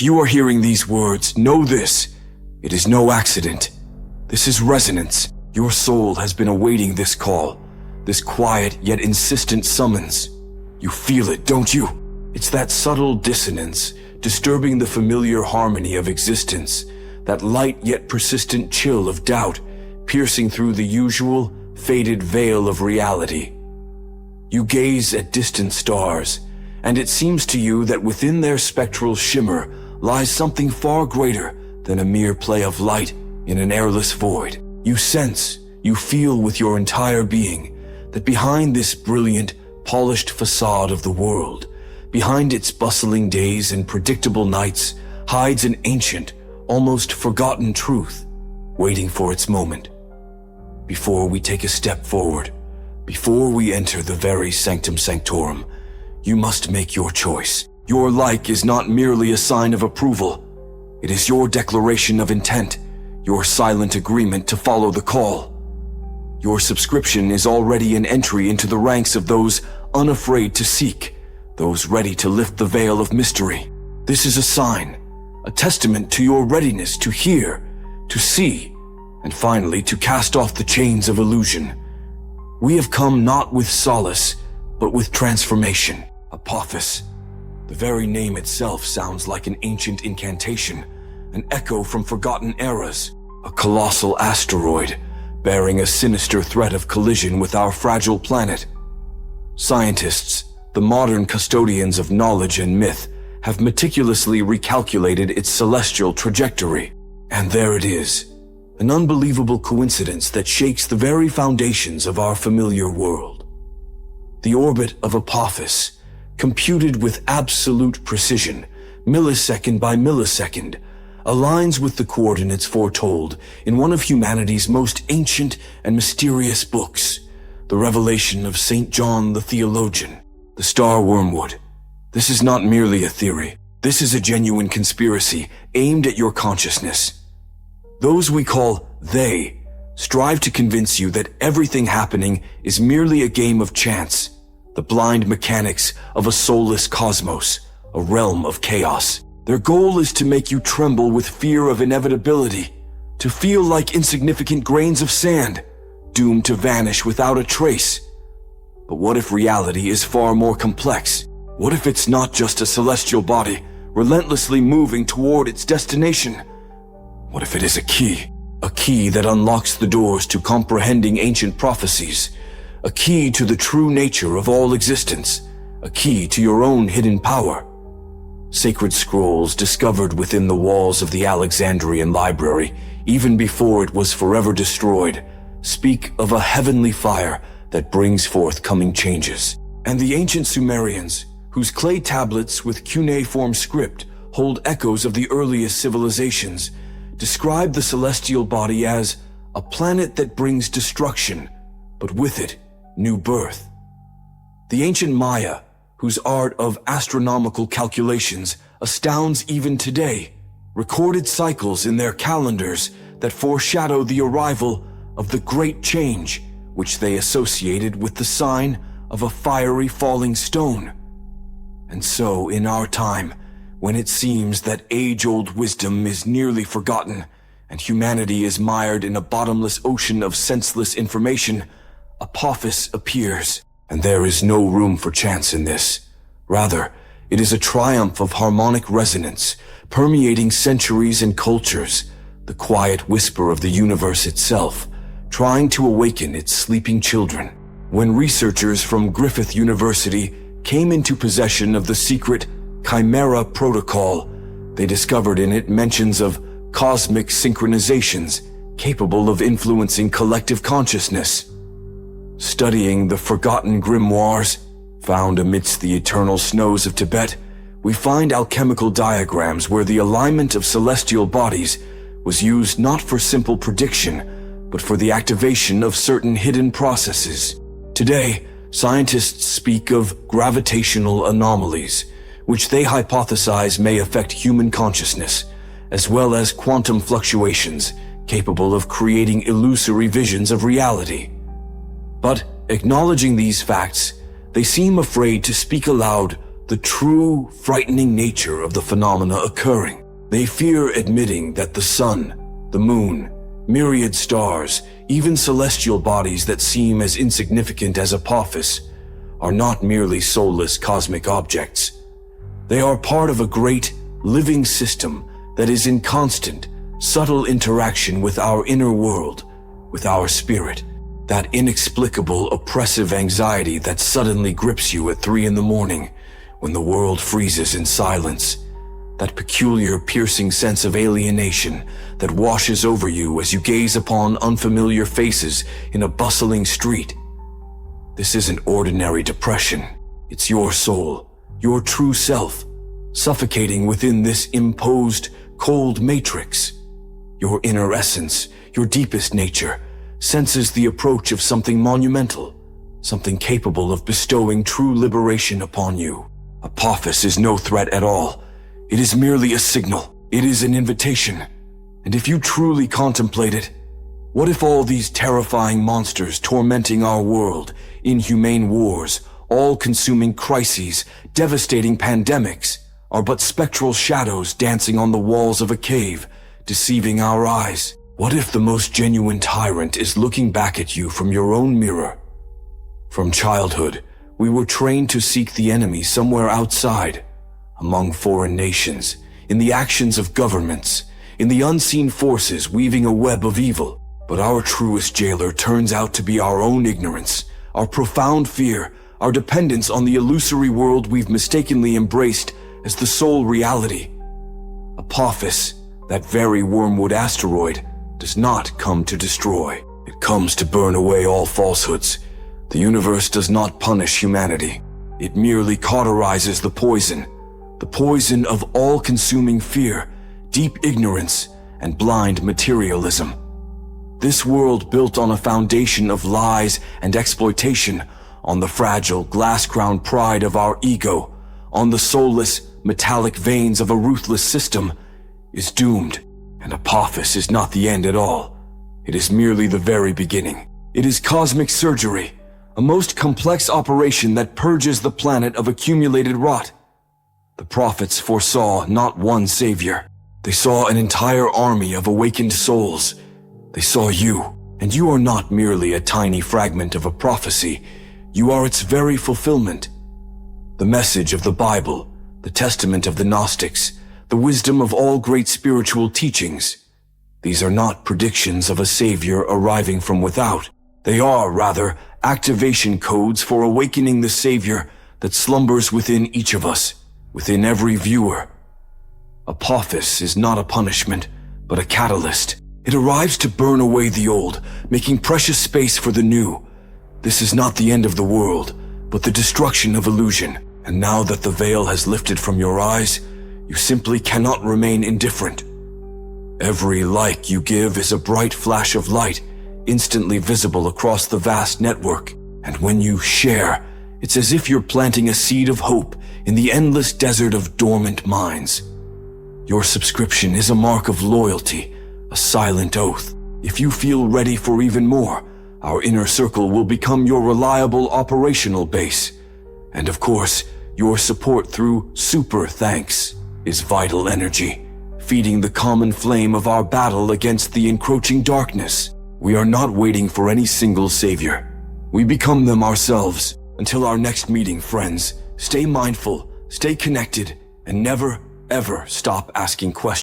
you are hearing these words, know this. It is no accident. This is resonance. Your soul has been awaiting this call, this quiet yet insistent summons. You feel it, don't you? It's that subtle dissonance, disturbing the familiar harmony of existence, that light yet persistent chill of doubt, piercing through the usual, faded veil of reality. You gaze at distant stars, and it seems to you that within their spectral shimmer lies something far greater than a mere play of light in an airless void. You sense, you feel with your entire being, that behind this brilliant, polished facade of the world, behind its bustling days and predictable nights, hides an ancient, almost forgotten truth, waiting for its moment. Before we take a step forward, before we enter the very sanctum sanctorum, you must make your choice. Your like is not merely a sign of approval. It is your declaration of intent, your silent agreement to follow the call. Your subscription is already an entry into the ranks of those unafraid to seek, those ready to lift the veil of mystery. This is a sign, a testament to your readiness to hear, to see, and finally to cast off the chains of illusion. We have come not with solace, but with transformation. Apophis. The very name itself sounds like an ancient incantation, an echo from forgotten eras, a colossal asteroid bearing a sinister threat of collision with our fragile planet. Scientists, the modern custodians of knowledge and myth, have meticulously recalculated its celestial trajectory. And there it is, an unbelievable coincidence that shakes the very foundations of our familiar world. The orbit of Apophis, computed with absolute precision, millisecond by millisecond, aligns with the coordinates foretold in one of humanity's most ancient and mysterious books, the Revelation of St. John the Theologian, the star Wormwood. This is not merely a theory. This is a genuine conspiracy aimed at your consciousness. Those we call they strive to convince you that everything happening is merely a game of chance, the blind mechanics of a soulless cosmos, a realm of chaos. Their goal is to make you tremble with fear of inevitability, to feel like insignificant grains of sand, doomed to vanish without a trace. But what if reality is far more complex? What if it's not just a celestial body, relentlessly moving toward its destination? What if it is a key that unlocks the doors to comprehending ancient prophecies, a key to the true nature of all existence, a key to your own hidden power? Sacred scrolls discovered within the walls of the Alexandrian library, even before it was forever destroyed, speak of a heavenly fire that brings forth coming changes. And the ancient Sumerians, whose clay tablets with cuneiform script hold echoes of the earliest civilizations, describe the celestial body as a planet that brings destruction, but with it, new birth. The ancient Maya, whose art of astronomical calculations astounds even today, recorded cycles in their calendars that foreshadow the arrival of the great change, which they associated with the sign of a fiery falling stone. And so, in our time, when it seems that age-old wisdom is nearly forgotten, and humanity is mired in a bottomless ocean of senseless information, Apophis appears. And there is no room for chance in this. Rather, it is a triumph of harmonic resonance, permeating centuries and cultures, the quiet whisper of the universe itself, trying to awaken its sleeping children. When researchers from Griffith University came into possession of the secret Chimera Protocol, they discovered in it mentions of cosmic synchronizations capable of influencing collective consciousness. Studying the forgotten grimoires found amidst the eternal snows of Tibet, we find alchemical diagrams where the alignment of celestial bodies was used not for simple prediction, but for the activation of certain hidden processes. Today, scientists speak of gravitational anomalies, which they hypothesize may affect human consciousness, as well as quantum fluctuations capable of creating illusory visions of reality. But acknowledging these facts, they seem afraid to speak aloud the true, frightening nature of the phenomena occurring. They fear admitting that the sun, the moon, myriad stars, even celestial bodies that seem as insignificant as Apophis, are not merely soulless cosmic objects. They are part of a great, living system that is in constant, subtle interaction with our inner world, with our spirit. That inexplicable, oppressive anxiety that suddenly grips you at 3 a.m. when the world freezes in silence. That peculiar, piercing sense of alienation that washes over you as you gaze upon unfamiliar faces in a bustling street. This isn't ordinary depression. It's your soul, your true self, suffocating within this imposed, cold matrix. Your inner essence, your deepest nature, senses the approach of something monumental, something capable of bestowing true liberation upon you. Apophis is no threat at all. It is merely a signal. It is an invitation. And if you truly contemplate it, what if all these terrifying monsters tormenting our world, inhumane wars, all-consuming crises, devastating pandemics, are but spectral shadows dancing on the walls of a cave, deceiving our eyes? What if the most genuine tyrant is looking back at you from your own mirror? From childhood, we were trained to seek the enemy somewhere outside, among foreign nations, in the actions of governments, in the unseen forces weaving a web of evil. But our truest jailer turns out to be our own ignorance, our profound fear, our dependence on the illusory world we've mistakenly embraced as the sole reality. Apophis, that very Wormwood asteroid, does not come to destroy. It comes to burn away all falsehoods. The universe does not punish humanity. It merely cauterizes the poison of all-consuming fear, deep ignorance, and blind materialism. This world built on a foundation of lies and exploitation, on the fragile, glass-crowned pride of our ego, on the soulless, metallic veins of a ruthless system, is doomed. And Apophis is not the end at all. It is merely the very beginning. It is cosmic surgery, a most complex operation that purges the planet of accumulated rot. The prophets foresaw not one savior. They saw an entire army of awakened souls. They saw you, and you are not merely a tiny fragment of a prophecy. You are its very fulfillment. The message of the Bible, the testament of the Gnostics, the wisdom of all great spiritual teachings. These are not predictions of a savior arriving from without. They are, rather, activation codes for awakening the savior that slumbers within each of us, within every viewer. Apophis is not a punishment, but a catalyst. It arrives to burn away the old, making precious space for the new. This is not the end of the world, but the destruction of illusion. And now that the veil has lifted from your eyes, you simply cannot remain indifferent. Every like you give is a bright flash of light, instantly visible across the vast network. And when you share, it's as if you're planting a seed of hope in the endless desert of dormant minds. Your subscription is a mark of loyalty, a silent oath. If you feel ready for even more, our inner circle will become your reliable operational base. And of course, your support through super thanks is vital energy, feeding the common flame of our battle against the encroaching darkness. We are not waiting for any single savior. We become them ourselves. Until our next meeting, friends, stay mindful, stay connected, and never, ever stop asking questions.